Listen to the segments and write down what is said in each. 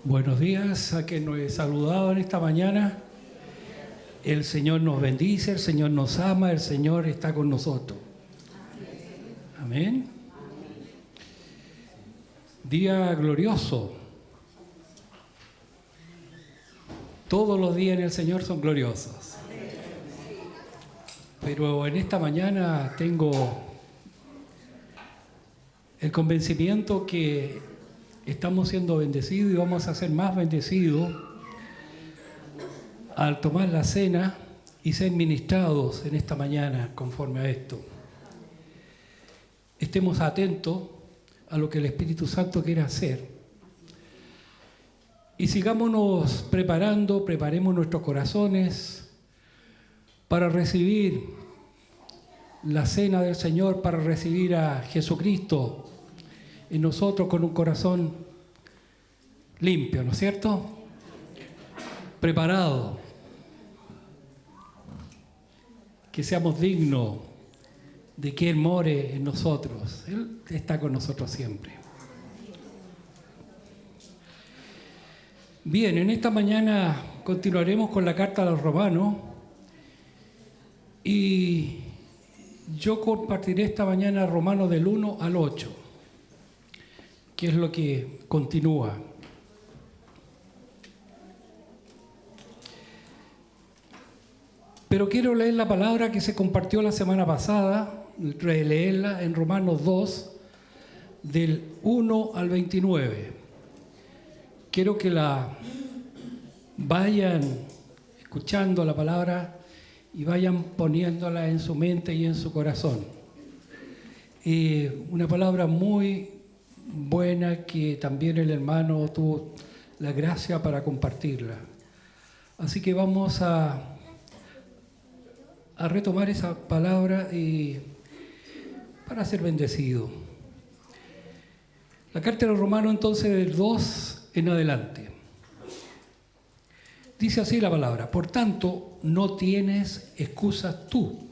Buenos días a quien nos he saludado en esta mañana. El Señor nos bendice, el Señor nos ama, el Señor está con nosotros. Amén. Día glorioso. Todos los días en el Señor son gloriosos. Pero en esta mañana tengo el convencimiento que estamos siendo bendecidos y vamos a ser más bendecidos al tomar la cena y ser ministrados en esta mañana conforme a esto. Estemos atentos a lo que el Espíritu Santo quiere hacer y sigámonos preparemos nuestros corazones para recibir la cena del Señor, para recibir a Jesucristo en nosotros con un corazón limpio, ¿no es cierto? Preparado. Que seamos dignos de que Él more en nosotros. Él está con nosotros siempre. Bien, en esta mañana continuaremos con la carta a los Romanos y yo compartiré esta mañana Romanos del 1 al 8, que es lo que continúa. Pero quiero leer la palabra que se compartió la semana pasada, releerla en Romanos 2, del 1 al 29. Quiero que la vayan escuchando la palabra y vayan poniéndola en su mente y en su corazón. Una palabra muy buena que también el hermano tuvo la gracia para compartirla. Así que vamos a retomar esa palabra y para ser bendecido. La carta de los Romanos entonces del 2 en adelante. Dice así la palabra: por tanto, no tienes excusas tú,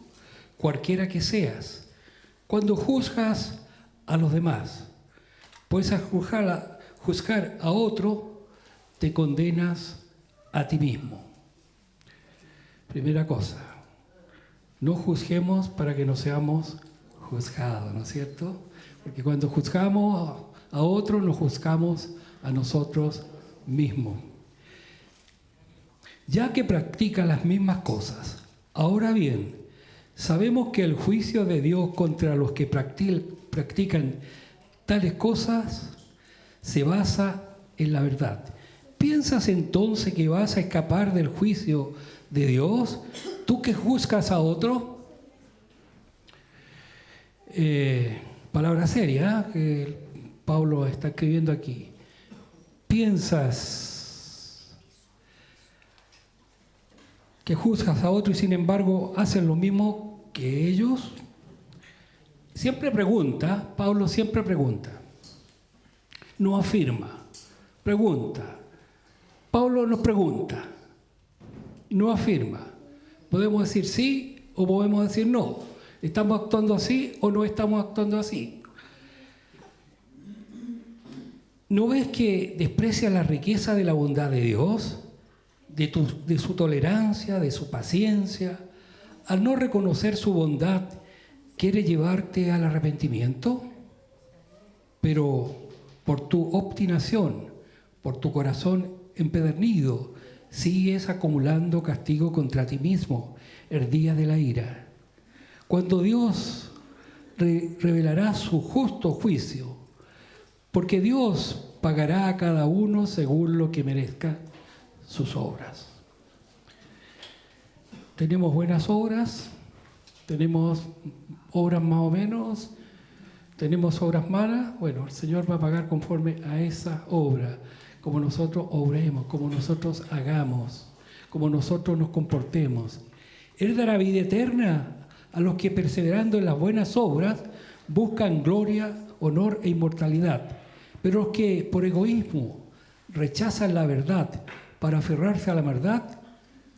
cualquiera que seas, cuando juzgas a los demás. Pues al juzgar a otro, te condenas a ti mismo. Primera cosa, no juzguemos para que no seamos juzgados, ¿no es cierto? Porque cuando juzgamos a otro, nos juzgamos a nosotros mismos. Ya que practican las mismas cosas. Ahora bien, sabemos que el juicio de Dios contra los que practican tales cosas se basa en la verdad. ¿Piensas entonces que vas a escapar del juicio de Dios, tú que juzgas a otro? Palabra seria, que Pablo está escribiendo aquí. ¿Piensas que juzgas a otro y sin embargo hacen lo mismo que ellos? Siempre pregunta, Pablo siempre pregunta, no afirma, pregunta. Pablo nos pregunta, no afirma. Podemos decir sí o podemos decir no. ¿Estamos actuando así o no estamos actuando así? ¿No ves que desprecia la riqueza de la bondad de Dios, de su tolerancia, de su paciencia? Al no reconocer su bondad, ¿quiere llevarte al arrepentimiento? Pero por tu obstinación, por tu corazón empedernido, sigues acumulando castigo contra ti mismo el día de la ira. Cuando Dios revelará su justo juicio, porque Dios pagará a cada uno según lo que merezca sus obras. Tenemos buenas obras, tenemos obras más o menos, tenemos obras malas. Bueno, el Señor va a pagar conforme a esa obra, como nosotros obremos, como nosotros hagamos, como nosotros nos comportemos. Él dará vida eterna a los que, perseverando en las buenas obras, buscan gloria, honor e inmortalidad. Pero los que, por egoísmo, rechazan la verdad para aferrarse a la maldad,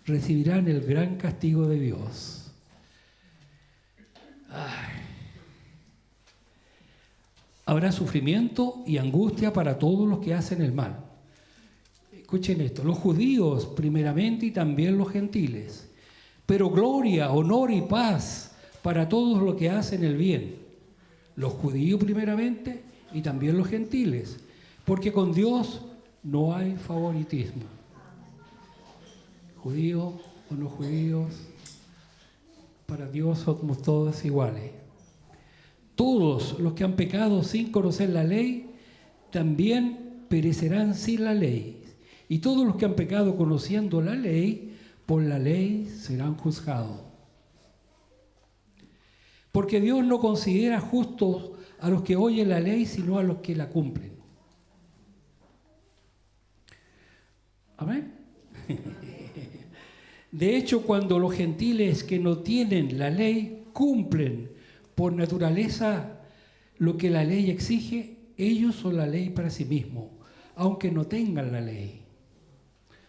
recibirán el gran castigo de Dios. Habrá sufrimiento y angustia para todos los que hacen el mal, escuchen esto, los judíos primeramente y también los gentiles, pero gloria, honor y paz para todos los que hacen el bien, los judíos primeramente y también los gentiles, porque con Dios no hay favoritismo. Judíos o no judíos, para Dios somos todos iguales. Todos los que han pecado sin conocer la ley, también perecerán sin la ley. Y todos los que han pecado conociendo la ley, por la ley serán juzgados. Porque Dios no considera justos a los que oyen la ley, sino a los que la cumplen. Amén. De hecho, cuando los gentiles que no tienen la ley cumplen por naturaleza lo que la ley exige, ellos son la ley para sí mismos, aunque no tengan la ley.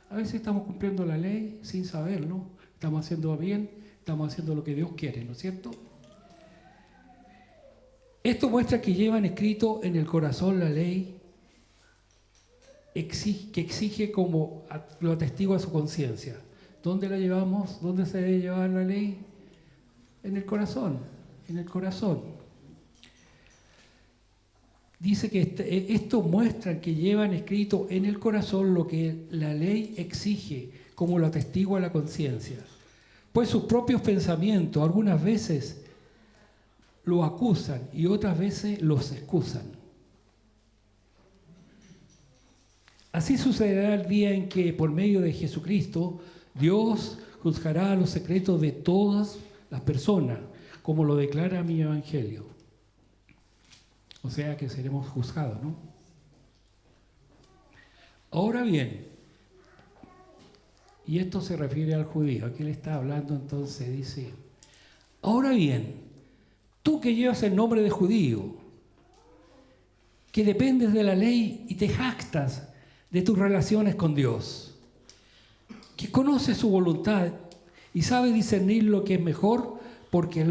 A veces estamos cumpliendo la ley sin saberlo, estamos haciendo bien, estamos haciendo lo que Dios quiere, ¿no es cierto? Esto muestra que llevan escrito en el corazón la ley que exige como lo atestigua su conciencia. ¿Dónde la llevamos? ¿Dónde se debe llevar la ley? En el corazón, en el corazón. Dice que esto muestra que llevan escrito en el corazón lo que la ley exige, como lo atestigua la conciencia. Pues sus propios pensamientos algunas veces lo acusan y otras veces los excusan. Así sucederá el día en que, por medio de Jesucristo, Dios juzgará los secretos de todas las personas, como lo declara mi Evangelio. O sea que seremos juzgados, ¿no? Ahora bien, y esto se refiere al judío, aquí le está hablando entonces, dice, ahora bien, tú que llevas el nombre de judío, que dependes de la ley y te jactas de tus relaciones con Dios, que conoces su voluntad y sabes discernir lo que es mejor porque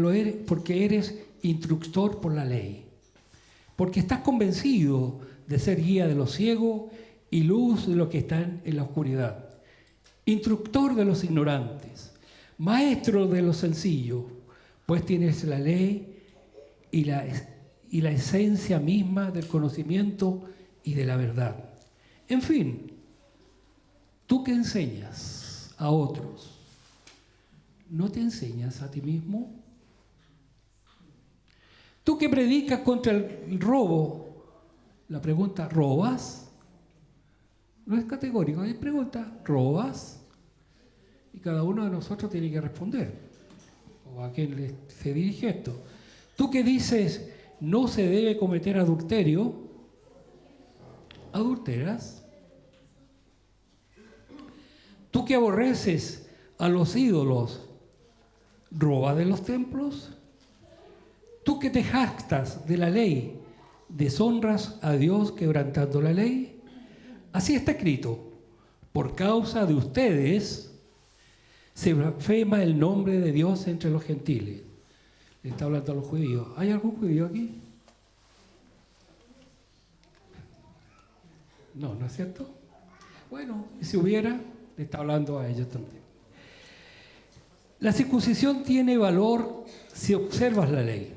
eres instructor por la ley. Porque estás convencido de ser guía de los ciegos y luz de los que están en la oscuridad, instructor de los ignorantes, maestro de los sencillos, pues tienes la ley y la esencia misma del conocimiento y de la verdad. En fin, tú que enseñas a otros, ¿no te enseñas a ti mismo? Tú que predicas contra el robo, la pregunta, ¿robas? No es categórico, hay pregunta, ¿robas? Y cada uno de nosotros tiene que responder, o a quien se dirige esto. Tú que dices, no se debe cometer adulterio, ¿adulteras? Tú que aborreces a los ídolos, ¿robas de los templos? Tú que te jactas de la ley, ¿deshonras a Dios quebrantando la ley? Así está escrito, por causa de ustedes se blasfema el nombre de Dios entre los gentiles. Le está hablando a los judíos. ¿Hay algún judío aquí? No, ¿no es cierto? Bueno, si hubiera, le está hablando a ellos también. La circuncisión tiene valor si observas la ley.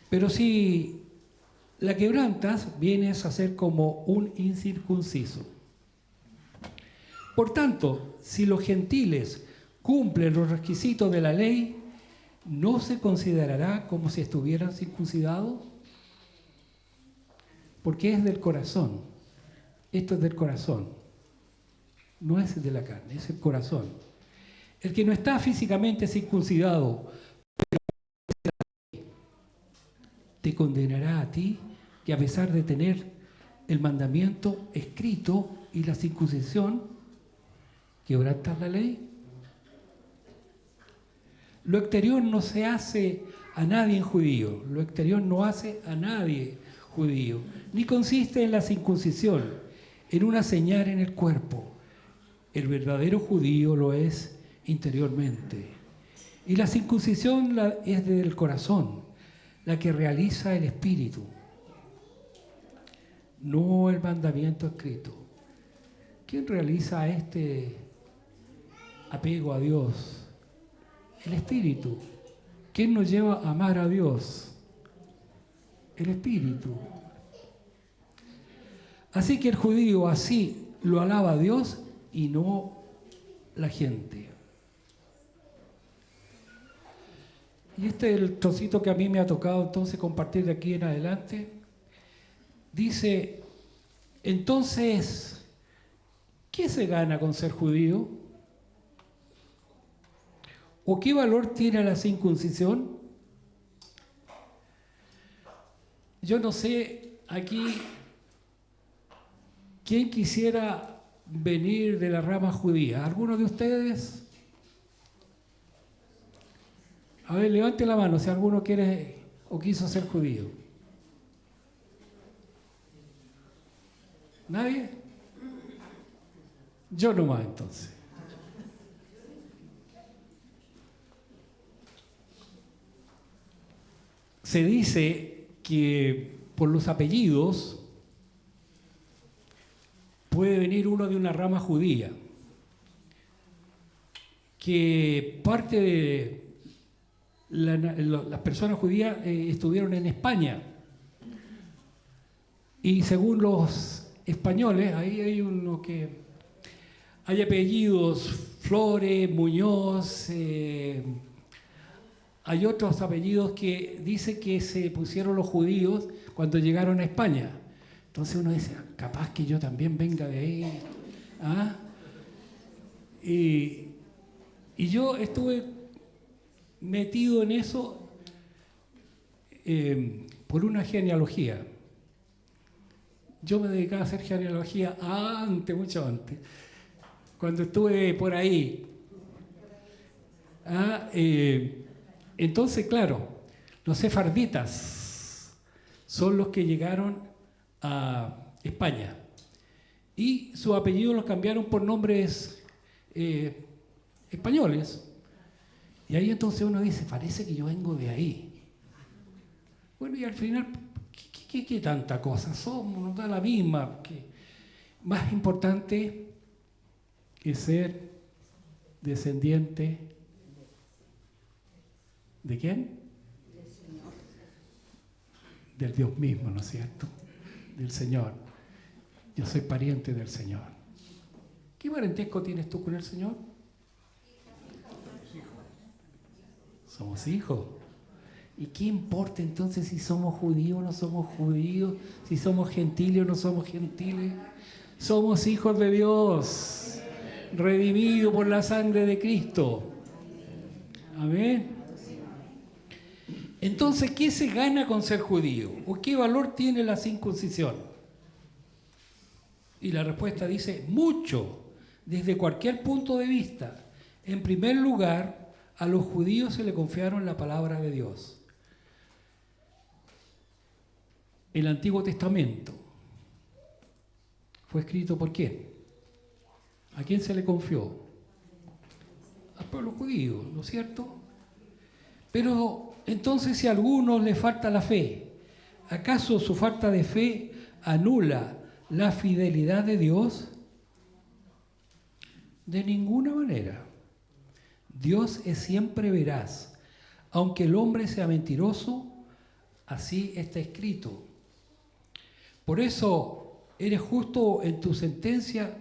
Pero si la quebrantas, vienes a ser como un incircunciso. Por tanto, si los gentiles cumplen los requisitos de la ley, ¿no se considerará como si estuvieran circuncidados? Porque es del corazón. Esto es del corazón. No es de la carne, es el corazón. El que no está físicamente circuncidado te condenará a ti, que a pesar de tener el mandamiento escrito y la circuncisión, quebrantas la ley. Lo exterior no se hace a nadie judío, lo exterior no hace a nadie judío, ni consiste en la circuncisión, en una señal en el cuerpo. El verdadero judío lo es interiormente. Y la circuncisión es del corazón, la que realiza el espíritu. no el mandamiento escrito. ¿Quién realiza este apego a Dios? El Espíritu. ¿Quién nos lleva a amar a Dios? El Espíritu. Así que el judío así lo alaba a Dios y no la gente. Y este es el trocito que a mí me ha tocado entonces compartir de aquí en adelante. Dice, entonces, ¿qué se gana con ser judío? ¿O qué valor tiene la circuncisión? Yo no sé aquí quién quisiera venir de la rama judía. ¿Alguno de ustedes? A ver, levante la mano si alguno quiere o quiso ser judío. ¿Nadie? Yo nomás entonces. Se dice que por los apellidos puede venir uno de una rama judía, que parte de las personas judías estuvieron en España, y según los españoles, ahí hay uno que hay apellidos Flores, Muñoz, hay otros apellidos que dice que se pusieron los judíos cuando llegaron a España. Entonces uno dice, capaz que yo también venga de ahí. ¿Ah? Y yo estuve metido en eso por una genealogía. Yo me dedicaba a hacer genealogía antes, mucho antes, cuando estuve por ahí. Entonces, claro, los sefarditas son los que llegaron a España y sus apellidos los cambiaron por nombres españoles. Y ahí entonces uno dice, parece que yo vengo de ahí. Bueno, y al final, ¿qué tanta cosa somos? Nos da la misma. Más importante que ser descendiente ¿de quién? Del Señor. Del Dios mismo, ¿no es cierto? Del Señor. Yo soy pariente del Señor. ¿Qué parentesco tienes tú con el Señor? Somos hijos. ¿Y qué importa entonces si somos judíos o no somos judíos? Si somos gentiles o no somos gentiles. Somos hijos de Dios, redimidos por la sangre de Cristo. Amén. Entonces, ¿qué se gana con ser judío? ¿O qué valor tiene la circuncisión? Y la respuesta dice, mucho, desde cualquier punto de vista. En primer lugar, a los judíos se le confiaron la palabra de Dios. El Antiguo Testamento fue escrito ¿por quién? ¿A quién se le confió? Al pueblo judío, ¿no es cierto? Pero entonces, si a algunos les falta la fe, ¿acaso su falta de fe anula la fidelidad de Dios? De ninguna manera. Dios es siempre veraz. Aunque el hombre sea mentiroso, así está escrito. Por eso eres justo en tu sentencia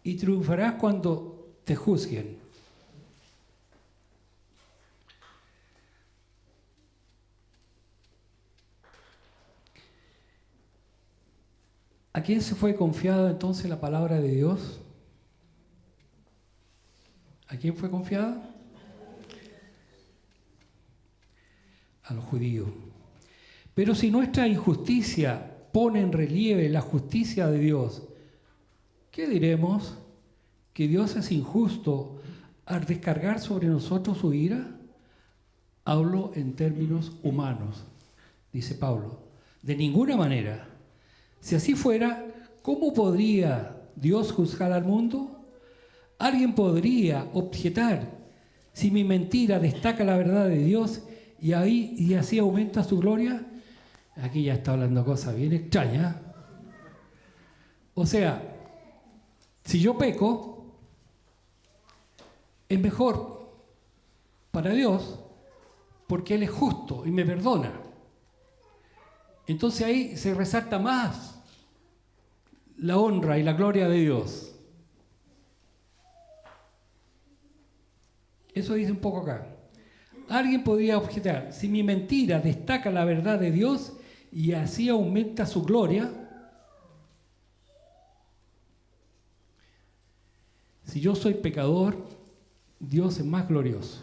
y triunfarás cuando te juzguen. ¿A quién se fue confiada entonces la palabra de Dios? ¿A quién fue confiada? A los judíos. Pero si nuestra injusticia pone en relieve la justicia de Dios, ¿qué diremos? ¿Que Dios es injusto al descargar sobre nosotros su ira? Hablo en términos humanos, dice Pablo. De ninguna manera. Si así fuera, ¿cómo podría Dios juzgar al mundo? ¿Alguien podría objetar si mi mentira destaca la verdad de Dios y así aumenta su gloria? Aquí ya está hablando cosas bien extrañas. O sea, si yo peco, es mejor para Dios porque Él es justo y me perdona. Entonces ahí se resalta más la honra y la gloria de Dios. Eso dice un poco acá. Alguien podría objetar, si mi mentira destaca la verdad de Dios y así aumenta su gloria, si yo soy pecador, Dios es más glorioso.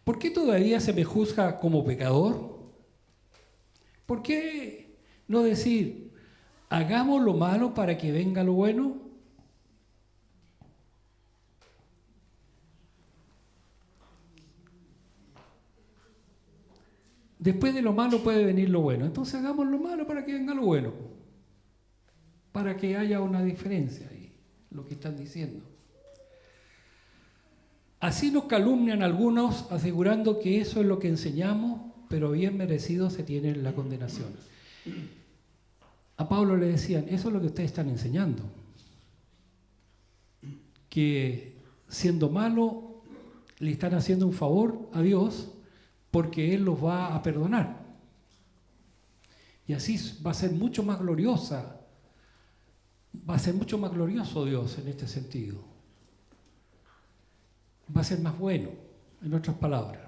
¿Por qué todavía se me juzga como pecador? ¿Por qué no decir, hagamos lo malo para que venga lo bueno? Después de lo malo puede venir lo bueno. Entonces hagamos lo malo para que venga lo bueno. Para que haya una diferencia ahí, lo que están diciendo. Así nos calumnian algunos asegurando que eso es lo que enseñamos, pero bien merecido se tiene la condenación. A Pablo le decían, eso es lo que ustedes están enseñando. Que siendo malo le están haciendo un favor a Dios porque Él los va a perdonar. Y así va a ser mucho más gloriosa, va a ser mucho más glorioso Dios en este sentido. Va a ser más bueno, en otras palabras.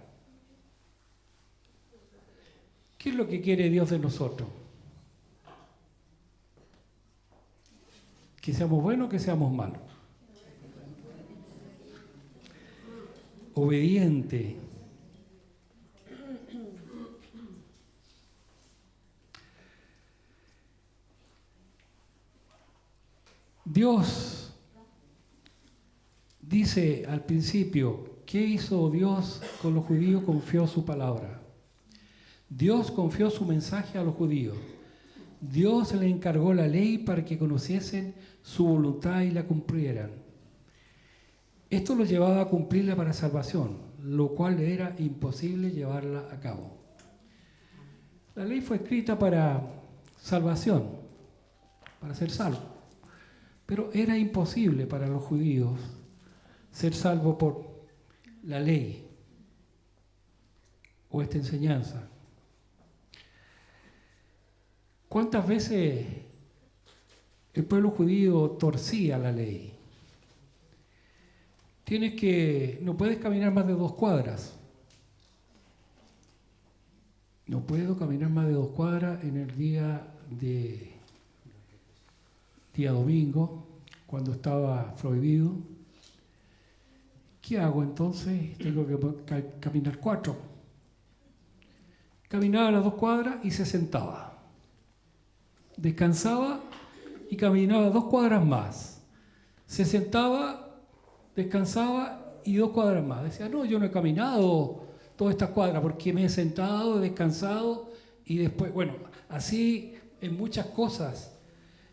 ¿Qué es lo que quiere Dios de nosotros? ¿Que seamos buenos o que seamos malos? Obediente. Dios dice al principio, ¿qué hizo Dios con los judíos? Confió su palabra. Dios confió su mensaje a los judíos. Dios le encargó la ley para que conociesen su voluntad y la cumplieran. Esto los llevaba a cumplirla para salvación, lo cual era imposible llevarla a cabo. La ley fue escrita para salvación, para ser salvo. Pero era imposible para los judíos ser salvos por la ley o esta enseñanza. ¿Cuántas veces el pueblo judío torcía la ley? No puedes caminar más de 2 cuadras. No puedo caminar más de 2 cuadras en el día domingo, cuando estaba prohibido. ¿Qué hago entonces? Tengo que caminar 4. Caminaba las 2 cuadras y se sentaba. Descansaba y caminaba 2 cuadras más. Se sentaba, descansaba y 2 cuadras más. Decía, no, yo no he caminado todas estas cuadras porque me he sentado, he descansado y después, bueno, así en muchas cosas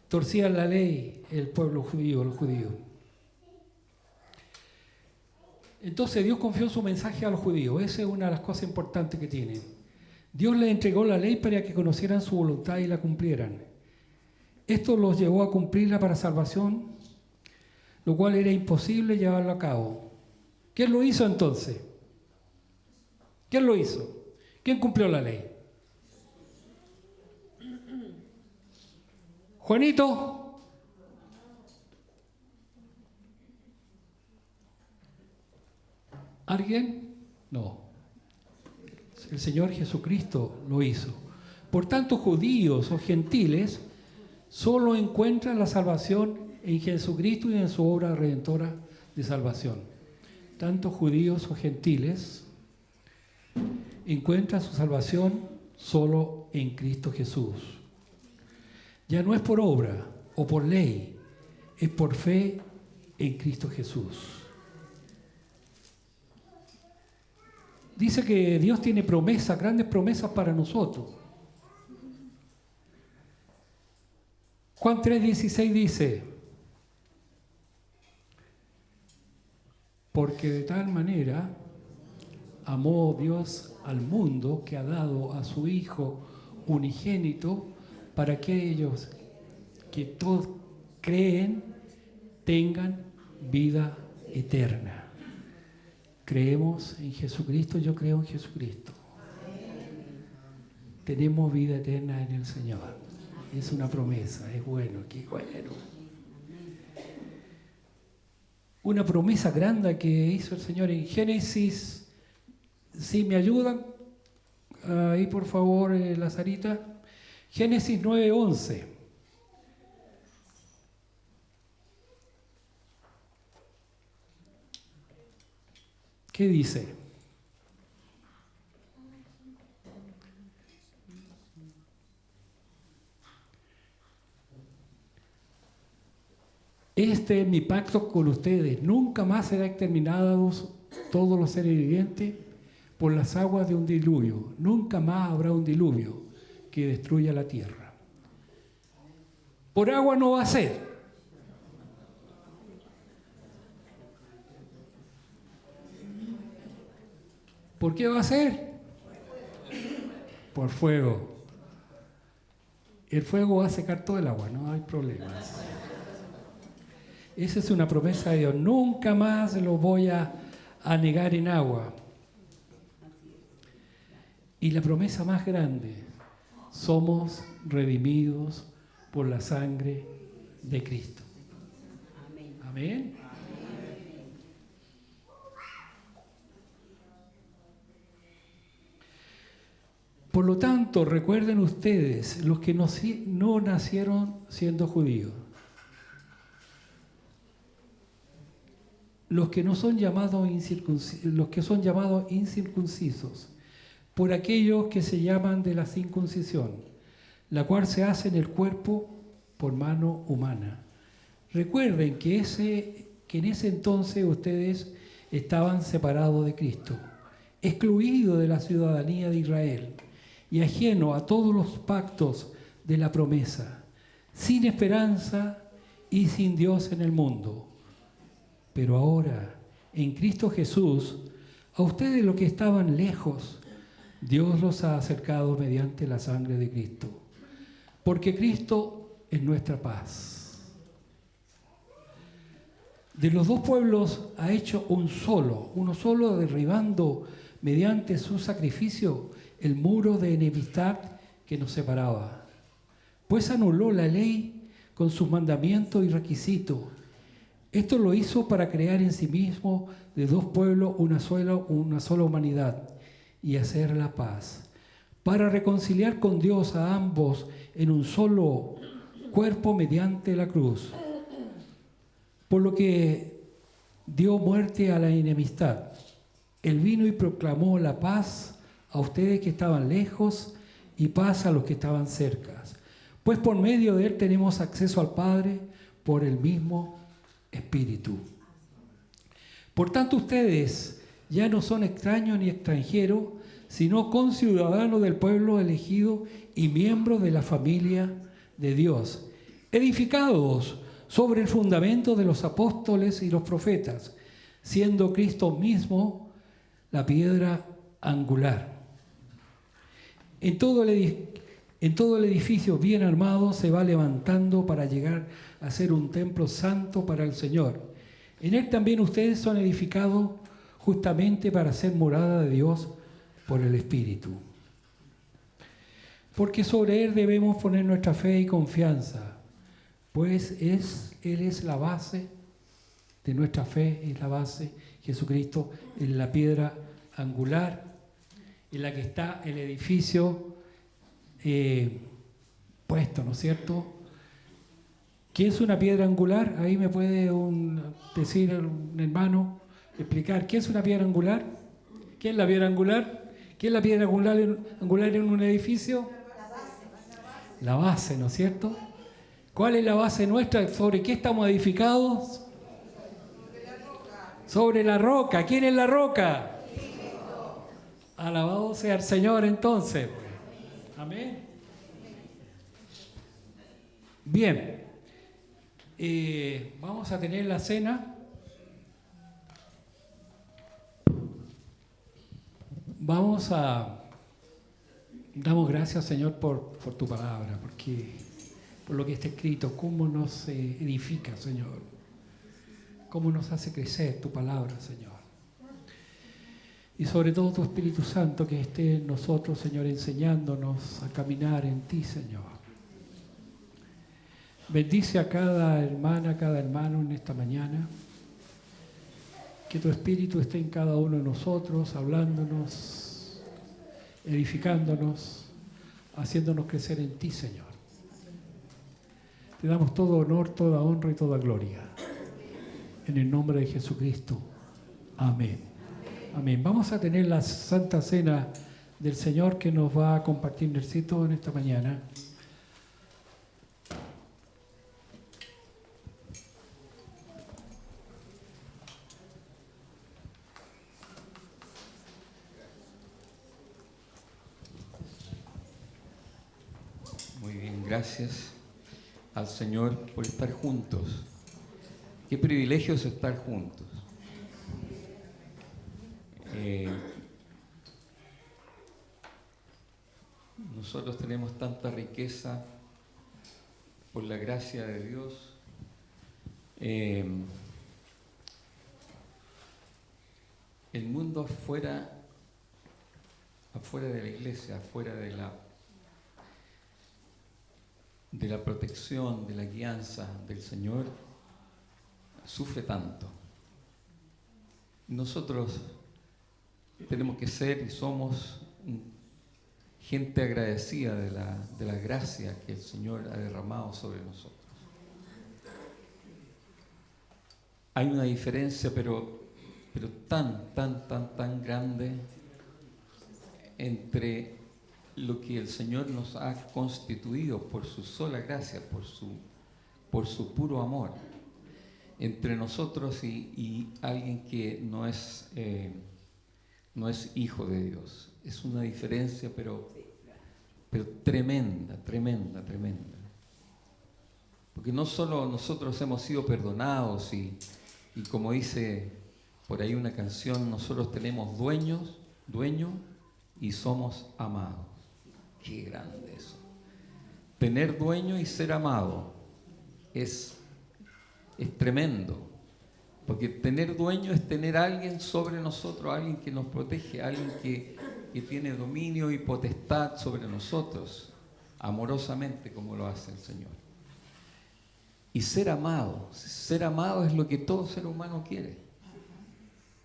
torcían la ley el pueblo judío, los judíos. Entonces Dios confió su mensaje a los judíos. Esa es una de las cosas importantes que tienen. Dios les entregó la ley para que conocieran su voluntad y la cumplieran. Esto los llevó a cumplirla para salvación, lo cual era imposible llevarlo a cabo. ¿Quién lo hizo entonces? ¿Quién lo hizo? ¿Quién cumplió la ley? Juanito. ¿Alguien? No. El Señor Jesucristo lo hizo. Por tanto, judíos o gentiles solo encuentran la salvación en Jesucristo y en su obra redentora de salvación. Tanto judíos o gentiles encuentran su salvación solo en Cristo Jesús. Ya no es por obra o por ley, es por fe en Cristo Jesús. Dice que Dios tiene promesas, grandes promesas para nosotros. Juan 3:16 dice, porque de tal manera amó Dios al mundo que ha dado a su Hijo unigénito para aquellos que todos creen tengan vida eterna. Creemos en Jesucristo, yo creo en Jesucristo. Tenemos vida eterna en el Señor. Es una promesa, es bueno, qué bueno. Una promesa grande que hizo el Señor en Génesis. Si me ayudan, ahí por favor, Lazarita. Génesis 9:11. ¿Qué dice? Este es mi pacto con ustedes. Nunca más serán exterminados todos los seres vivientes por las aguas de un diluvio. Nunca más habrá un diluvio que destruya la tierra. Por agua no va a ser. ¿Por qué va a ser? Por fuego. El fuego va a secar todo el agua, no hay problemas. Esa es una promesa de Dios. Nunca más lo voy a anegar en agua. Y la promesa más grande, somos redimidos por la sangre de Cristo. Amén. Por lo tanto, recuerden ustedes, los que no nacieron siendo judíos, los que son llamados incircuncisos, por aquellos que se llaman de la circuncisión, la cual se hace en el cuerpo por mano humana. Recuerden que en ese entonces ustedes estaban separados de Cristo, excluidos de la ciudadanía de Israel y ajenos a todos los pactos de la promesa, sin esperanza y sin Dios en el mundo. Pero ahora, en Cristo Jesús, a ustedes los que estaban lejos, Dios los ha acercado mediante la sangre de Cristo, porque Cristo es nuestra paz. De los dos pueblos ha hecho uno solo, derribando mediante su sacrificio el muro de enemistad que nos separaba. Pues anuló la ley con sus mandamientos y requisitos. Esto lo hizo para crear en sí mismo de dos pueblos una sola humanidad y hacer la paz, para reconciliar con Dios a ambos en un solo cuerpo mediante la cruz, por lo que dio muerte a la enemistad. Él vino y proclamó la paz a ustedes que estaban lejos y paz a los que estaban cerca. Pues por medio de Él tenemos acceso al Padre por el mismo Espíritu. Por tanto, ustedes ya no son extraños ni extranjeros, sino conciudadanos del pueblo elegido y miembros de la familia de Dios, edificados sobre el fundamento de los apóstoles y los profetas, siendo Cristo mismo la piedra angular. En todo el edificio bien armado se va levantando para llegar a ser un templo santo para el Señor. En él también ustedes son edificados justamente para ser morada de Dios por el Espíritu. Porque sobre Él debemos poner nuestra fe y confianza, pues Él es la base de nuestra fe, es la base, Jesucristo es la piedra angular en la que está el edificio puesto, ¿no es cierto? ¿Qué es una piedra angular? Ahí me puede decir un hermano, explicar, ¿qué es una piedra angular? ¿Qué es la piedra angular? ¿Qué es la piedra angular en un edificio? La base, ¿no es cierto? ¿Cuál es la base nuestra? ¿Sobre qué estamos edificados? Sobre la roca. ¿Quién es la roca? Alabado sea el Señor entonces. Amén. Bien. Vamos a tener la cena. Vamos a Damos gracias, Señor, por tu palabra, por lo que está escrito, cómo nos edifica, Señor, cómo nos hace crecer tu palabra, Señor. Y sobre todo tu Espíritu Santo que esté en nosotros, Señor, enseñándonos a caminar en ti, Señor. Bendice a cada hermana, a cada hermano en esta mañana. Que tu Espíritu esté en cada uno de nosotros, hablándonos, edificándonos, haciéndonos crecer en ti, Señor. Te damos todo honor, toda honra y toda gloria. En el nombre de Jesucristo. Amén. Amén. Vamos a tener la Santa Cena del Señor que nos va a compartir Nercito en esta mañana. Muy bien, gracias al Señor por estar juntos. Qué privilegio es estar juntos. Nosotros tenemos tanta riqueza por la gracia de Dios. El mundo afuera de la iglesia, afuera de la protección, de la guianza del Señor, sufre tanto. Nosotros tenemos que ser y somos gente agradecida de la gracia que el Señor ha derramado sobre nosotros. Hay una diferencia, pero tan grande entre lo que el Señor nos ha constituido por su sola gracia, por su puro amor, entre nosotros y alguien que no es hijo de Dios. Es una diferencia, pero tremenda. Porque no solo nosotros hemos sido perdonados y como dice por ahí una canción, nosotros tenemos dueño y somos amados. Qué grande eso. Tener dueño y ser amado es tremendo. Porque tener dueño es tener a alguien sobre nosotros, alguien que nos protege, alguien que tiene dominio y potestad sobre nosotros, amorosamente como lo hace el Señor. Y ser amado es lo que todo ser humano quiere.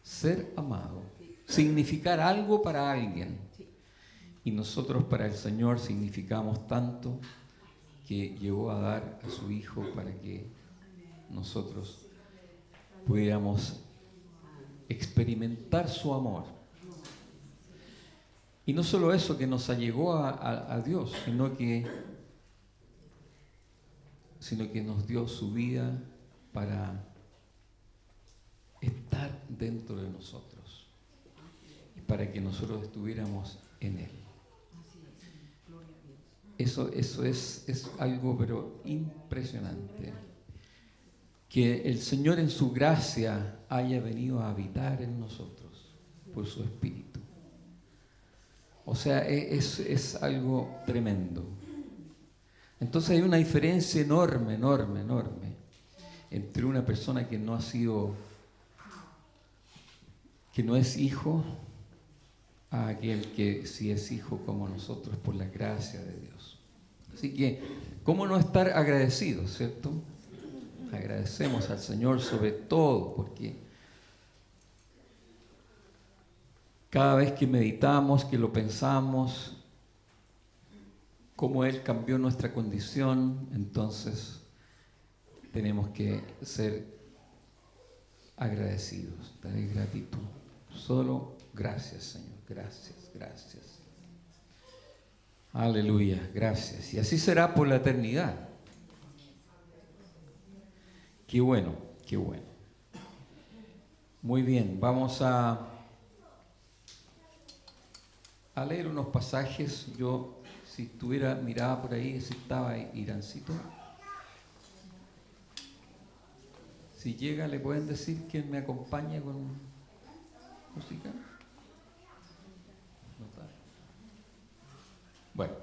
Ser amado, significar algo para alguien. Y nosotros para el Señor significamos tanto que llegó a dar a su Hijo para que nosotros pudiéramos experimentar su amor. Y no solo eso, que nos allegó a Dios, sino que nos dio su vida para estar dentro de nosotros y para que nosotros estuviéramos en Él. Eso es algo pero impresionante. Que el Señor en su gracia haya venido a habitar en nosotros por su Espíritu. O sea, es algo tremendo. Entonces hay una diferencia enorme entre una persona que no es hijo, a aquel que sí es hijo como nosotros por la gracia de Dios. Así que, ¿cómo no estar agradecidos, cierto? Agradecemos al Señor sobre todo, porque cada vez que meditamos, que lo pensamos, cómo Él cambió nuestra condición, entonces tenemos que ser agradecidos, darle gratitud. Solo gracias, Señor, gracias. Aleluya, gracias. Y así será por la eternidad. Qué bueno. Muy bien, vamos a leer unos pasajes. Yo, si tuviera mirada por ahí, si estaba Irancito. Si llega, ¿le pueden decir quién me acompaña con música? Bueno,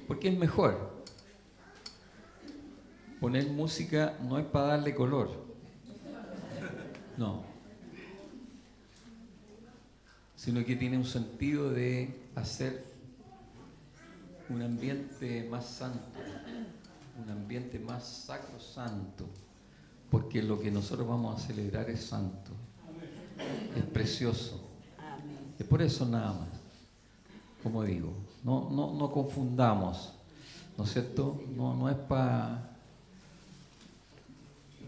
porque es mejor. Poner música no es para darle color. No. Sino que tiene un sentido de hacer un ambiente más santo, un ambiente más sacrosanto, porque lo que nosotros vamos a celebrar es santo, es precioso. Es por eso nada más, como digo, no confundamos, ¿no es cierto? No es para...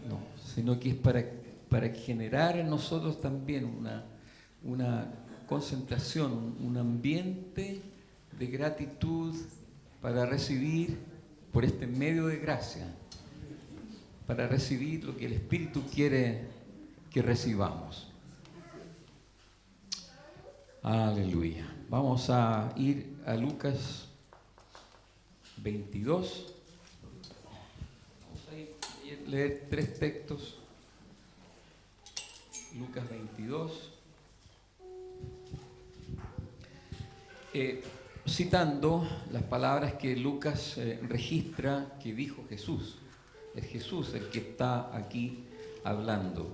No, sino que es para generar en nosotros también una concentración, un ambiente de gratitud para recibir por este medio de gracia, para recibir lo que el Espíritu quiere que recibamos. Aleluya. Vamos a ir a Lucas 22. Vamos a leer 3 textos. Lucas 22. Citando las palabras que Lucas registra que dijo Jesús. Es Jesús el que está aquí hablando.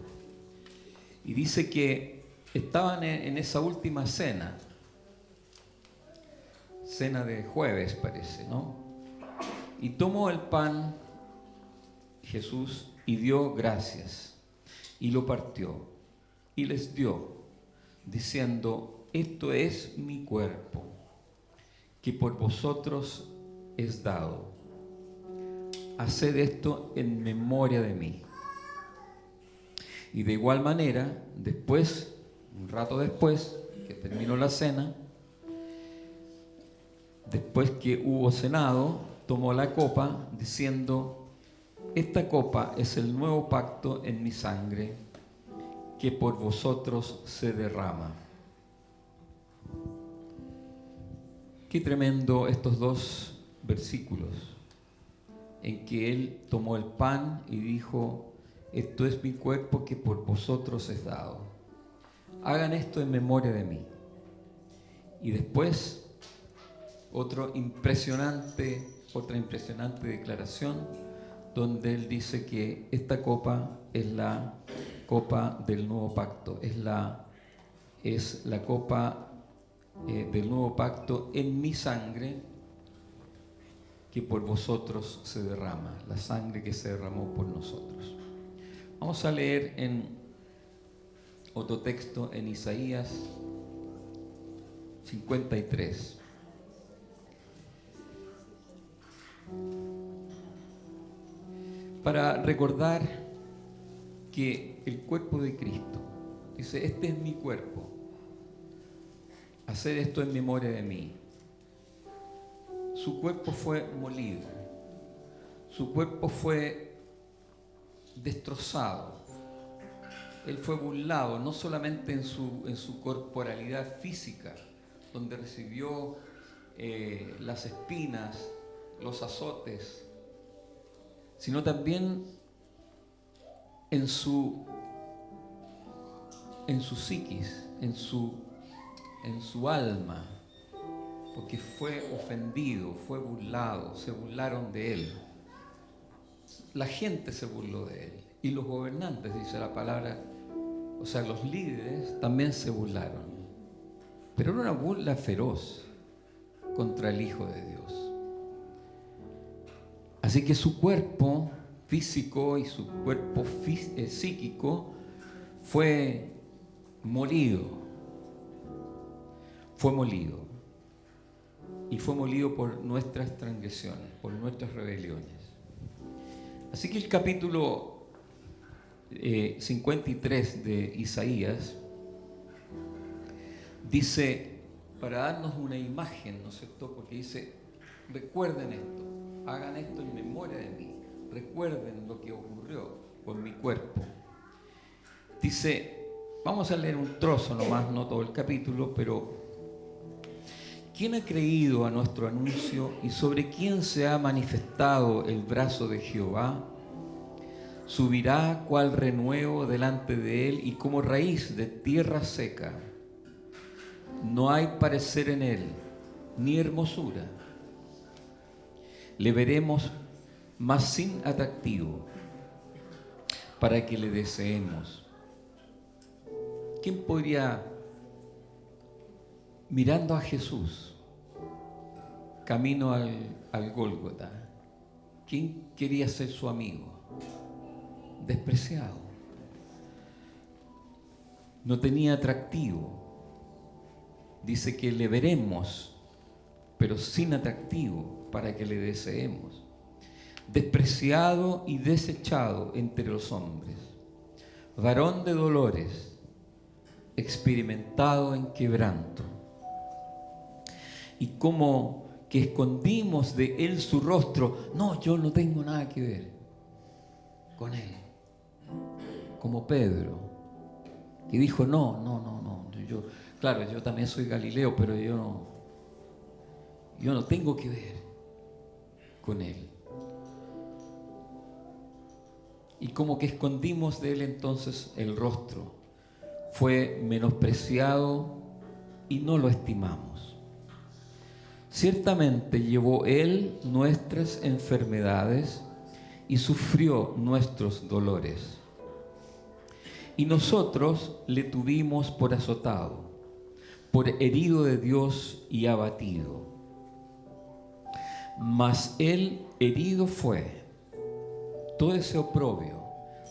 Y dice que estaban en esa última cena de jueves parece, ¿no? Y tomó el pan Jesús y dio gracias y lo partió y les dio, diciendo: esto es mi cuerpo, que por vosotros es dado. Haced esto en memoria de mí. Y de igual manera, después, un rato después, que terminó la cena, después que hubo cenado, tomó la copa, diciendo: esta copa es el nuevo pacto en mi sangre, que por vosotros se derrama. Qué tremendo estos 2 versículos, en que Él tomó el pan y dijo: esto es mi cuerpo que por vosotros es dado. Hagan esto en memoria de mí. Y después, otra impresionante declaración, donde Él dice que esta copa es la copa del nuevo pacto, es la copa del nuevo pacto en mi sangre, que por vosotros se derrama, la sangre que se derramó por nosotros. Vamos a leer en otro texto, en Isaías 53. Para recordar que el cuerpo de Cristo, dice: este es mi cuerpo, haced esto en memoria de mí. Su cuerpo fue molido, su cuerpo fue destrozado, Él fue burlado, no solamente en su corporalidad física, donde recibió las espinas, los azotes, sino también en su psiquis, en su alma, porque fue ofendido, fue burlado, se burlaron de Él. La gente se burló de Él, y los gobernantes, dice la palabra, o sea, los líderes también se burlaron, pero era una burla feroz contra el Hijo de Dios. Así que su cuerpo físico y su cuerpo psíquico fue molido. Y fue molido por nuestras transgresiones, por nuestras rebeliones. Así que el capítulo 53 de Isaías dice, para darnos una imagen, ¿no es cierto? Porque dice: recuerden esto, hagan esto en memoria de mí, recuerden lo que ocurrió con mi cuerpo. Dice, vamos a leer un trozo nomás, no todo el capítulo, pero ¿quién ha creído a nuestro anuncio y sobre quién se ha manifestado el brazo de Jehová? Subirá cual renuevo delante de él y como raíz de tierra seca. No hay parecer en él, ni hermosura. Le veremos más sin atractivo para que le deseemos. ¿Quién podría, mirando a Jesús, camino al Gólgota, quién quería ser su amigo? Despreciado. No tenía atractivo. Dice que le veremos, pero sin atractivo, para que le deseemos. Despreciado y desechado entre los hombres, varón de dolores, experimentado en quebranto. Y como que escondimos de él su rostro. No, yo no tengo nada que ver con él. Como Pedro, que dijo, no. Claro, yo también soy Galileo, pero yo no tengo que ver con él. Y como que escondimos de él entonces el rostro. Fue menospreciado y no lo estimamos. Ciertamente llevó él nuestras enfermedades y sufrió nuestros dolores. Y nosotros le tuvimos por azotado, por herido de Dios y abatido. Mas él herido fue. Todo ese oprobio,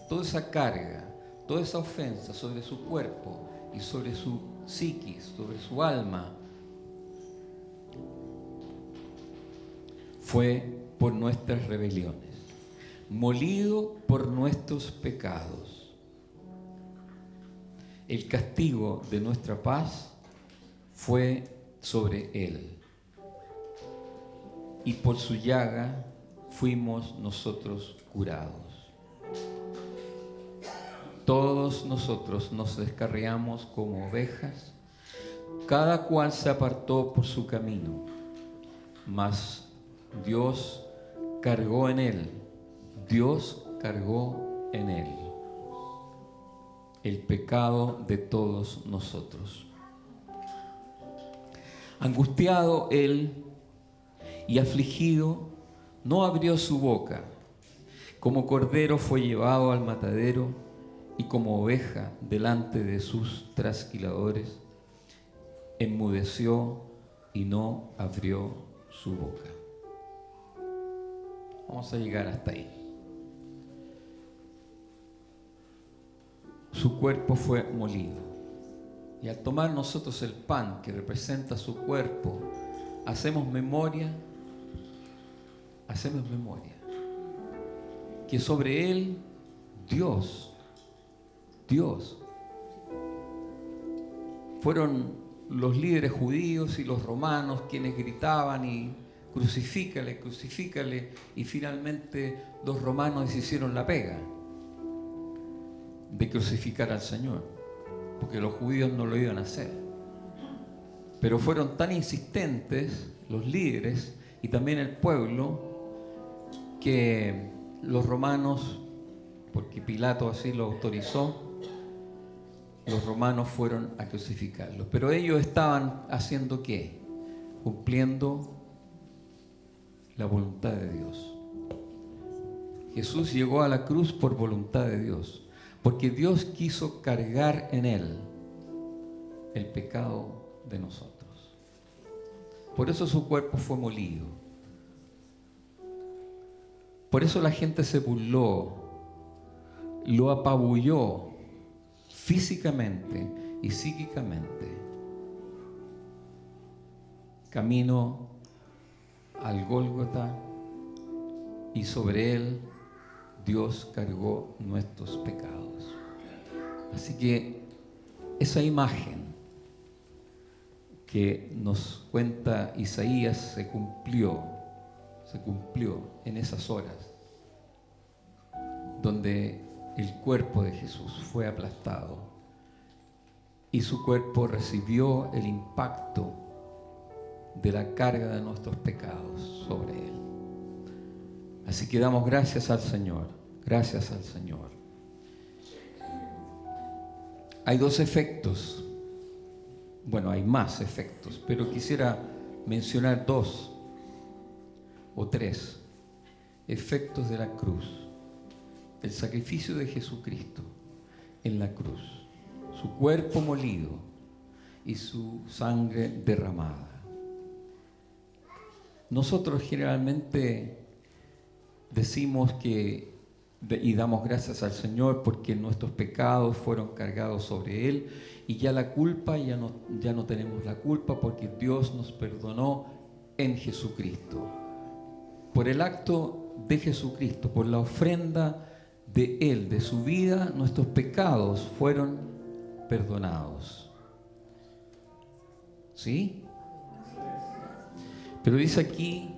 toda esa carga, toda esa ofensa sobre su cuerpo y sobre su psiquis, sobre su alma, fue por nuestras rebeliones, molido por nuestros pecados. El castigo de nuestra paz fue sobre él, y por su llaga fuimos nosotros curados. Todos nosotros nos descarriamos como ovejas, cada cual se apartó por su camino, mas Dios cargó en él el pecado de todos nosotros. Angustiado él y afligido, no abrió su boca. Como cordero fue llevado al matadero, y como oveja delante de sus trasquiladores, enmudeció y no abrió su boca. Vamos a llegar hasta ahí. Su cuerpo fue molido. Y al tomar nosotros el pan que representa su cuerpo, hacemos memoria que sobre él Dios, fueron los líderes judíos y los romanos quienes gritaban y crucifícale, crucifícale, y finalmente los romanos hicieron la pega de crucificar al Señor, porque los judíos no lo iban a hacer. Pero fueron tan insistentes los líderes y también el pueblo, que los romanos, porque Pilato así lo autorizó, los romanos fueron a crucificarlo. Pero ellos estaban haciendo ¿qué? Cumpliendo la voluntad de Dios. Jesús llegó a la cruz por voluntad de Dios, porque Dios quiso cargar en él el pecado de nosotros. Por eso su cuerpo fue molido. Por eso la gente se burló, lo apabulló físicamente y psíquicamente. Camino al Gólgota, y sobre él Dios cargó nuestros pecados. Así que esa imagen que nos cuenta Isaías se cumplió en esas horas, donde el cuerpo de Jesús fue aplastado y su cuerpo recibió el impacto de la carga de nuestros pecados sobre él. Así que damos gracias al Señor, gracias al Señor. Hay dos efectos, bueno, hay más efectos, pero quisiera mencionar 2 o 3 efectos de la cruz. El sacrificio de Jesucristo en la cruz, su cuerpo molido y su sangre derramada. Nosotros generalmente decimos que y damos gracias al Señor porque nuestros pecados fueron cargados sobre Él y ya la culpa, ya no tenemos la culpa porque Dios nos perdonó en Jesucristo. Por el acto de Jesucristo, por la ofrenda de Él, de su vida, nuestros pecados fueron perdonados. ¿Sí? Pero dice aquí,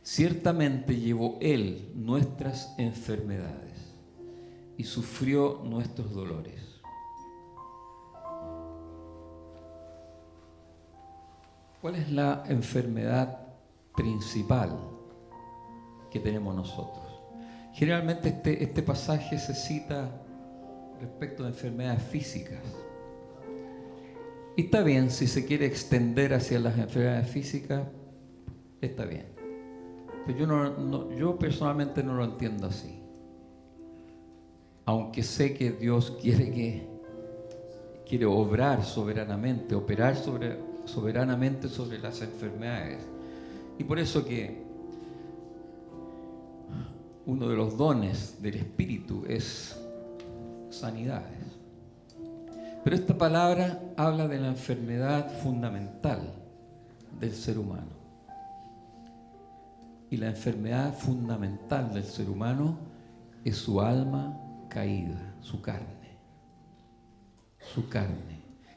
ciertamente llevó Él nuestras enfermedades y sufrió nuestros dolores. ¿Cuál es la enfermedad principal que tenemos nosotros? Generalmente este pasaje se cita respecto de enfermedades físicas. Y está bien, si se quiere extender hacia las enfermedades físicas, está bien. Pero yo personalmente no lo entiendo así. Aunque sé que Dios quiere obrar soberanamente, operar soberanamente sobre las enfermedades. Y por eso que uno de los dones del Espíritu es sanidades. Pero esta palabra habla de la enfermedad fundamental del ser humano. Y la enfermedad fundamental del ser humano es su alma caída, su carne,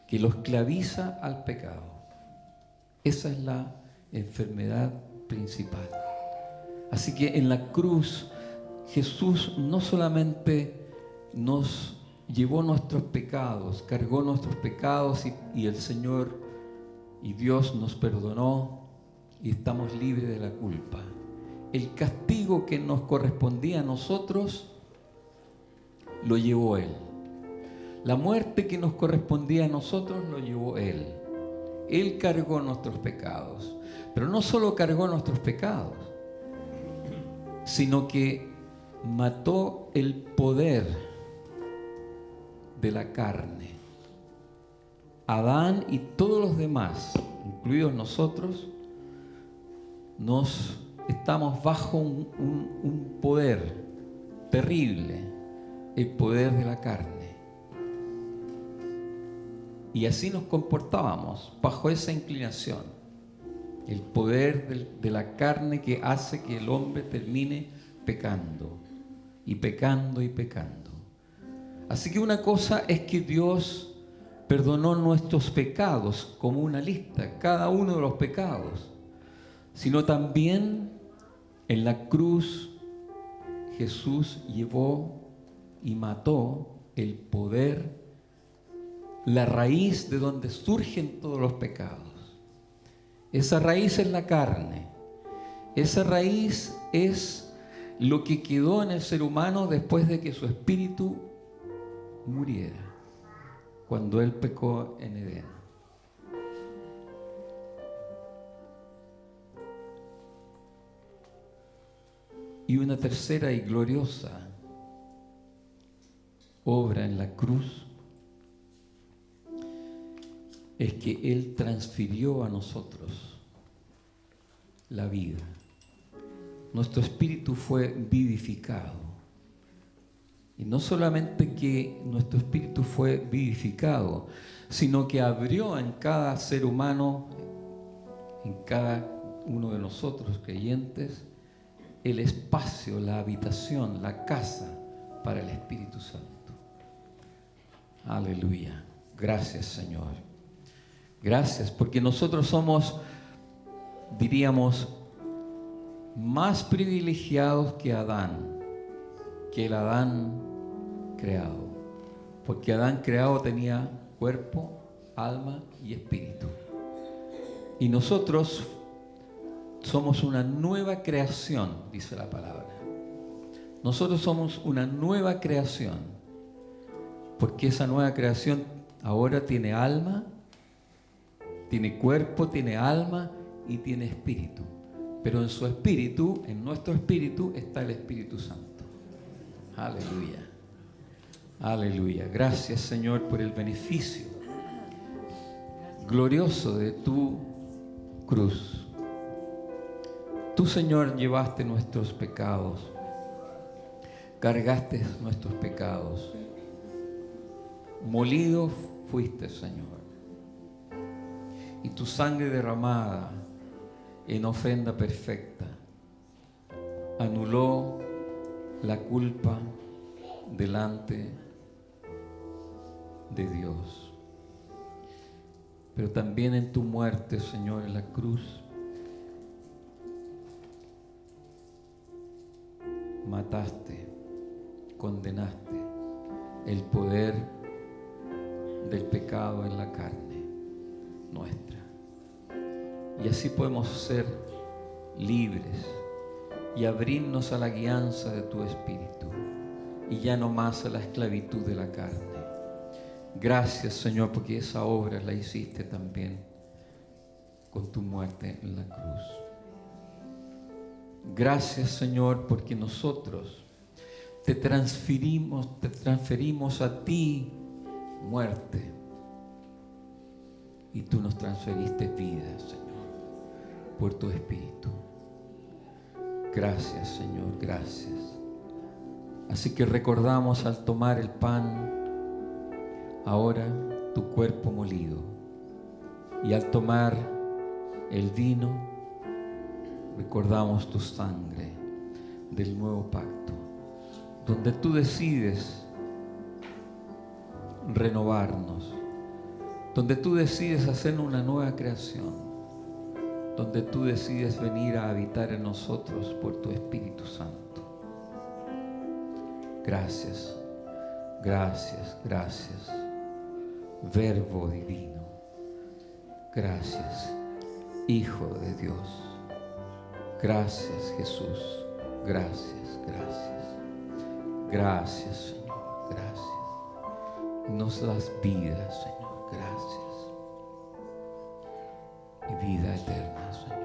que lo esclaviza al pecado. Esa es la enfermedad principal. Así que en la cruz Jesús no solamente nos llevó nuestros pecados, cargó nuestros pecados y el Señor y Dios nos perdonó y estamos libres de la culpa. El castigo que nos correspondía a nosotros lo llevó Él. La muerte que nos correspondía a nosotros lo llevó Él. Él cargó nuestros pecados. Pero no solo cargó nuestros pecados, sino que mató el poder de la carne. Adán y todos los demás, incluidos nosotros, estamos bajo un poder terrible, el poder de la carne. Y así nos comportábamos, bajo esa inclinación, el poder de la carne que hace que el hombre termine pecando, y pecando, y pecando. Así que una cosa es que Dios perdonó nuestros pecados como una lista, cada uno de los pecados, sino también en la cruz Jesús llevó y mató el poder, la raíz de donde surgen todos los pecados. Esa raíz es la carne. Esa raíz es lo que quedó en el ser humano después de que su espíritu muriera, cuando él pecó en Edén. Y una tercera y gloriosa obra en la cruz es que Él transfirió a nosotros la vida. Nuestro espíritu fue vivificado. Y no solamente que nuestro espíritu fue vivificado, sino que abrió en cada ser humano, en cada uno de nosotros creyentes, el espacio, la habitación, la casa para el Espíritu Santo. Aleluya. Gracias, Señor. Gracias, porque nosotros somos, diríamos, más privilegiados que Adán, que el Adán creado. Porque Adán creado tenía cuerpo, alma y espíritu. Y nosotros somos una nueva creación, dice la palabra. Nosotros somos una nueva creación. porque esa nueva creación ahora tiene alma, tiene cuerpo, tiene alma y tiene espíritu. Pero en su espíritu, en nuestro espíritu, está el Espíritu Santo. Aleluya. Aleluya. Gracias, Señor, por el beneficio glorioso de tu cruz. Tú, Señor, llevaste nuestros pecados, cargaste nuestros pecados, molido fuiste, Señor, y tu sangre derramada en ofrenda perfecta anuló la culpa delante de Dios. Pero también en tu muerte, Señor, en la cruz, mataste, condenaste el poder del pecado en la carne nuestra. Y así podemos ser libres y abrirnos a la guianza de tu Espíritu y ya no más a la esclavitud de la carne. Gracias, Señor, porque esa obra la hiciste también con tu muerte en la cruz. Gracias, Señor, porque nosotros te transferimos a ti muerte y tú nos transferiste vida, Señor, por tu Espíritu. Gracias, Señor, gracias. Así que recordamos al tomar el pan ahora tu cuerpo molido, y al tomar el vino recordamos tu sangre del nuevo pacto, donde tú decides renovarnos, donde tú decides hacer una nueva creación, donde tú decides venir a habitar en nosotros por tu Espíritu Santo. Gracias, gracias, gracias, Verbo divino. Gracias, Hijo de Dios. Gracias, Jesús. Gracias, gracias. Gracias, Señor. Gracias. Nos das vida, Señor. Gracias. Y vida eterna, Señor.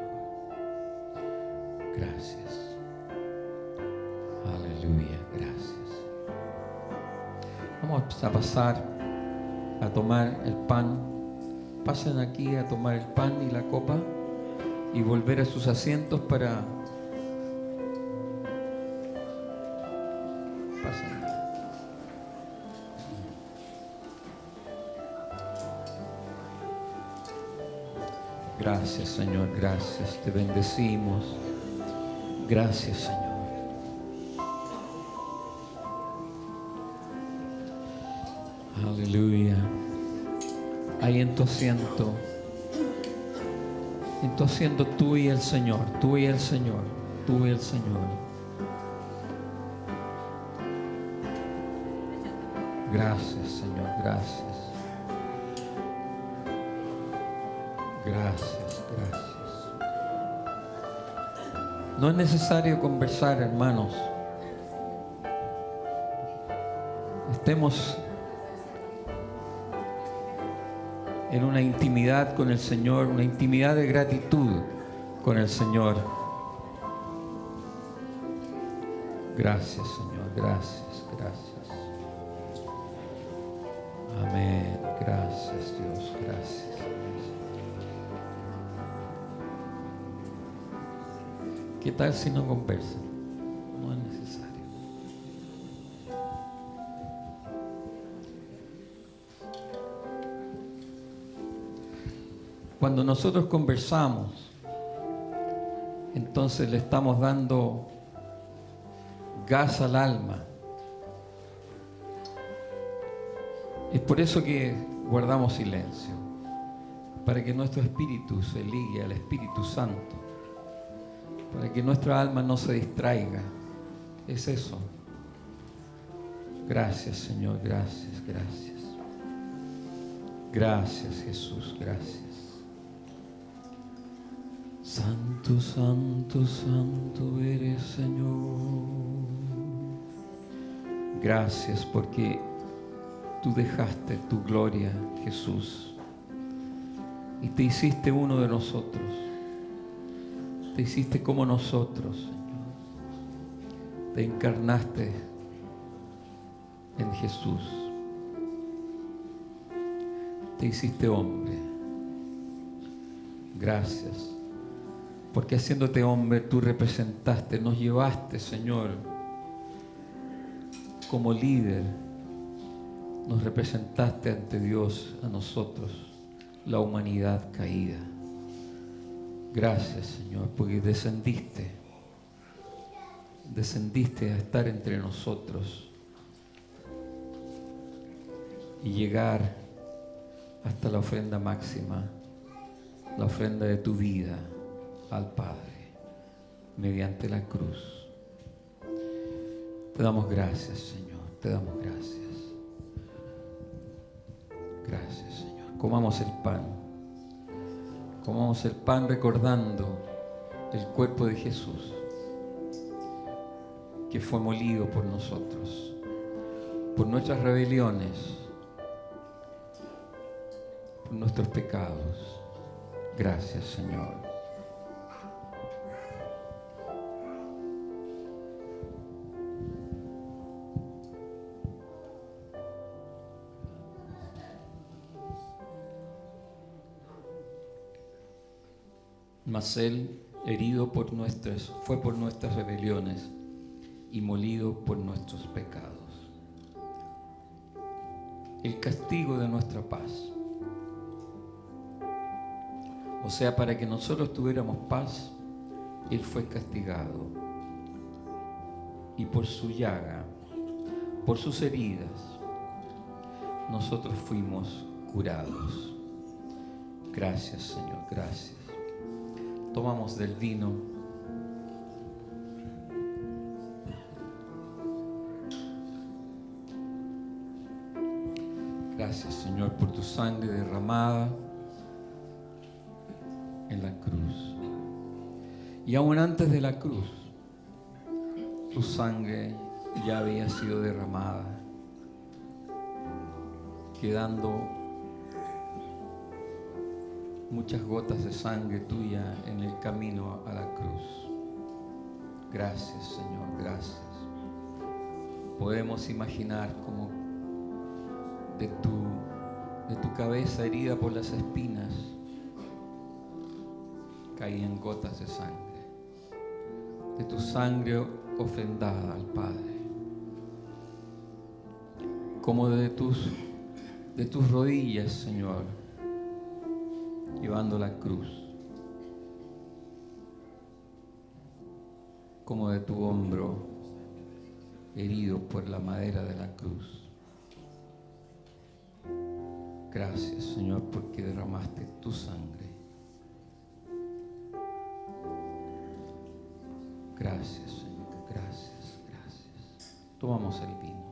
Gracias. Aleluya. Gracias. Vamos a pasar a tomar el pan. Pasen aquí a tomar el pan y la copa y volver a sus asientos para... Pasen. Gracias, Señor, gracias. Te bendecimos. Gracias, Señor. Aleluya. Ahí en tu asiento tú y el Señor, tú y el Señor, tú y el Señor. Gracias, Señor, gracias. Gracias, gracias. No es necesario conversar, hermanos. Estemos en una intimidad con el Señor, una intimidad de gratitud con el Señor. Gracias, Señor, gracias, gracias. Amén, gracias, Dios, gracias. ¿Qué tal si no conversan? No es necesario. Cuando nosotros conversamos, entonces le estamos dando gas al alma. Es por eso que guardamos silencio, para que nuestro espíritu se ligue al Espíritu Santo, para que nuestra alma no se distraiga. Es eso. Gracias, Señor, gracias, gracias. Gracias, Jesús, gracias. Santo, santo, santo eres, Señor. Gracias porque tú dejaste tu gloria, Jesús, y te hiciste uno de nosotros. Te hiciste como nosotros, Señor. Te encarnaste en Jesús. Te hiciste hombre. Gracias. Porque haciéndote hombre, tú representaste, nos llevaste, Señor, como líder. Nos representaste ante Dios, a nosotros, la humanidad caída. Gracias, Señor, porque descendiste a estar entre nosotros y llegar hasta la ofrenda máxima, la ofrenda de tu vida al Padre, mediante la cruz. Te damos gracias, Señor, te damos gracias. Gracias, Señor. Comamos el pan. Comamos el pan recordando el cuerpo de Jesús, que fue molido por nosotros, por nuestras rebeliones, por nuestros pecados. Gracias, Señor. Mas Él, herido fue por nuestras rebeliones y molido por nuestros pecados. El castigo de nuestra paz. O sea, para que nosotros tuviéramos paz, Él fue castigado. Y por su llaga, por sus heridas, nosotros fuimos curados. Gracias, Señor, gracias. Tomamos del vino. Gracias, Señor, por tu sangre derramada en la cruz. Y aún antes de la cruz, tu sangre ya había sido derramada, quedando muchas gotas de sangre tuya en el camino a la cruz. Gracias, Señor, gracias. Podemos imaginar cómo de tu cabeza herida por las espinas caían gotas de sangre, de tu sangre ofrendada al Padre, como de tus rodillas, Señor, llevando la cruz, como de tu hombro herido por la madera de la cruz. Gracias, Señor, porque derramaste tu sangre. Gracias, Señor, gracias, gracias. Tomamos el vino.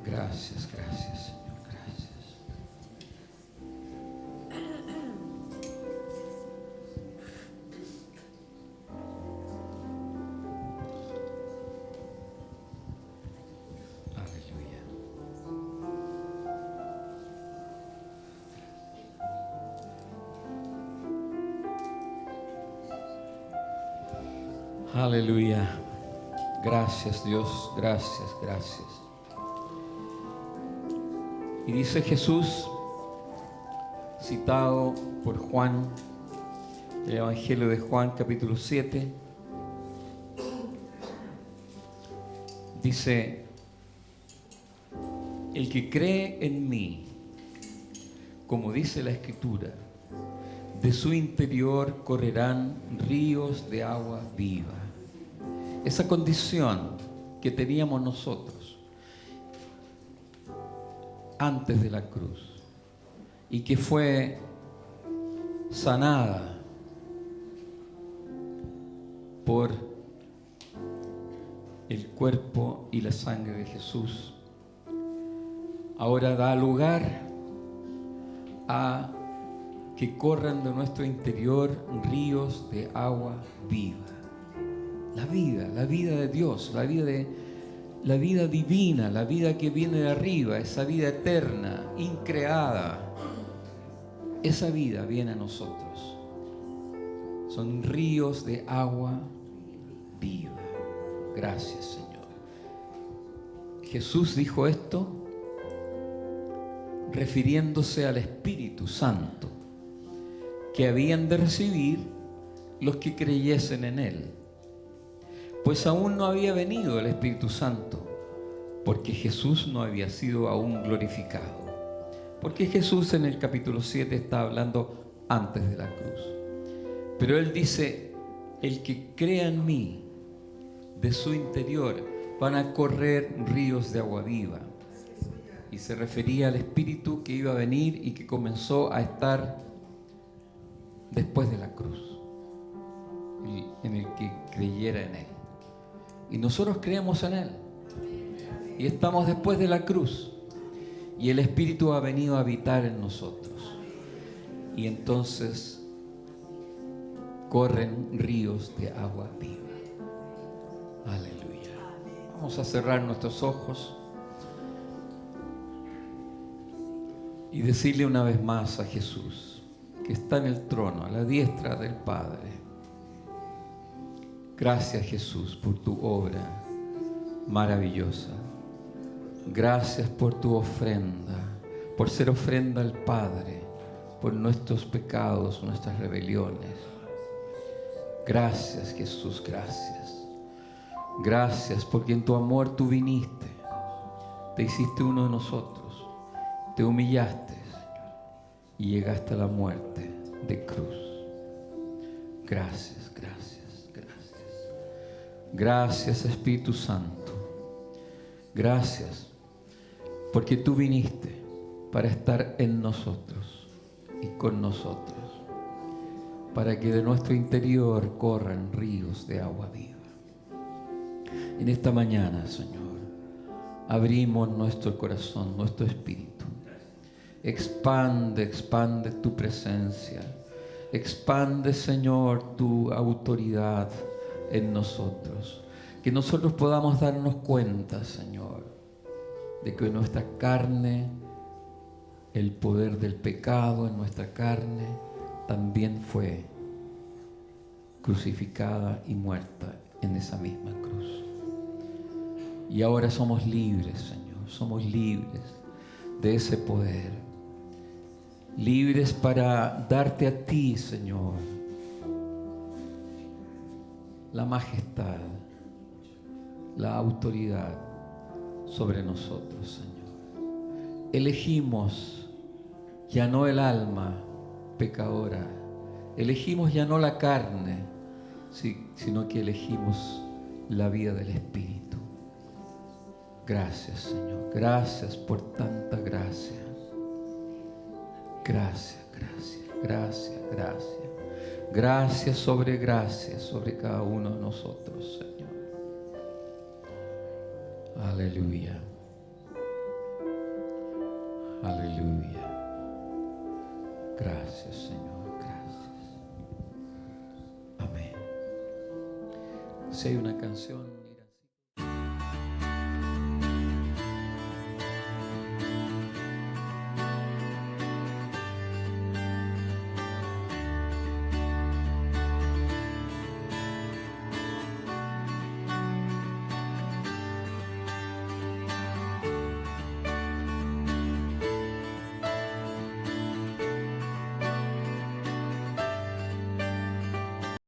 Gracias, gracias, Señor, gracias. Aleluya. Aleluya. Gracias, Dios, gracias, gracias. Y dice Jesús, citado por Juan, el Evangelio de Juan, capítulo 7, dice: el que cree en mí, como dice la Escritura, de su interior correrán ríos de agua viva. Esa condición que teníamos nosotros antes de la cruz y que fue sanada por el cuerpo y la sangre de Jesús, ahora da lugar a que corran de nuestro interior ríos de agua viva. La vida de Dios, la vida divina, la vida que viene de arriba, esa vida eterna, increada, esa vida viene a nosotros. Son ríos de agua viva. Gracias, Señor. Jesús dijo esto refiriéndose al Espíritu Santo que habían de recibir los que creyesen en Él. Pues aún no había venido el Espíritu Santo, porque Jesús no había sido aún glorificado. Porque Jesús en el capítulo 7 está hablando antes de la cruz. Pero Él dice, el que crea en mí, de su interior van a correr ríos de agua viva. Y se refería al Espíritu que iba a venir y que comenzó a estar después de la cruz, en el que creyera en Él. Y nosotros creemos en Él. Y estamos después de la cruz. Y el Espíritu ha venido a habitar en nosotros. Y entonces corren ríos de agua viva. Aleluya. Vamos a cerrar nuestros ojos y decirle una vez más a Jesús, que está en el trono, a la diestra del Padre. Gracias, Jesús, por tu obra maravillosa. Gracias por tu ofrenda, por ser ofrenda al Padre, por nuestros pecados, nuestras rebeliones. Gracias, Jesús, gracias. Gracias porque en tu amor tú viniste, te hiciste uno de nosotros, te humillaste y llegaste a la muerte de cruz. Gracias, gracias, gracias. Gracias, Espíritu Santo. Gracias porque tú viniste para estar en nosotros y con nosotros, para que de nuestro interior corran ríos de agua viva. En esta mañana, Señor, abrimos nuestro corazón, nuestro espíritu. Expande tu presencia. Expande, Señor, tu autoridad en nosotros. Que nosotros podamos darnos cuenta, Señor, de que en nuestra carne, el poder del pecado en nuestra carne también fue crucificada y muerta en esa misma cruz. Y ahora somos libres, Señor, somos libres de ese poder. Libres para darte a ti, Señor, la majestad, la autoridad sobre nosotros, Señor. Elegimos ya no el alma pecadora, elegimos ya no la carne, sino que elegimos la vida del Espíritu. Gracias, Señor. Gracias por tanta gracia. Gracias, gracias, gracias, gracias. Gracias sobre cada uno de nosotros, Señor. Aleluya. Aleluya. Gracias, Señor. Gracias. Amén. Si hay una canción...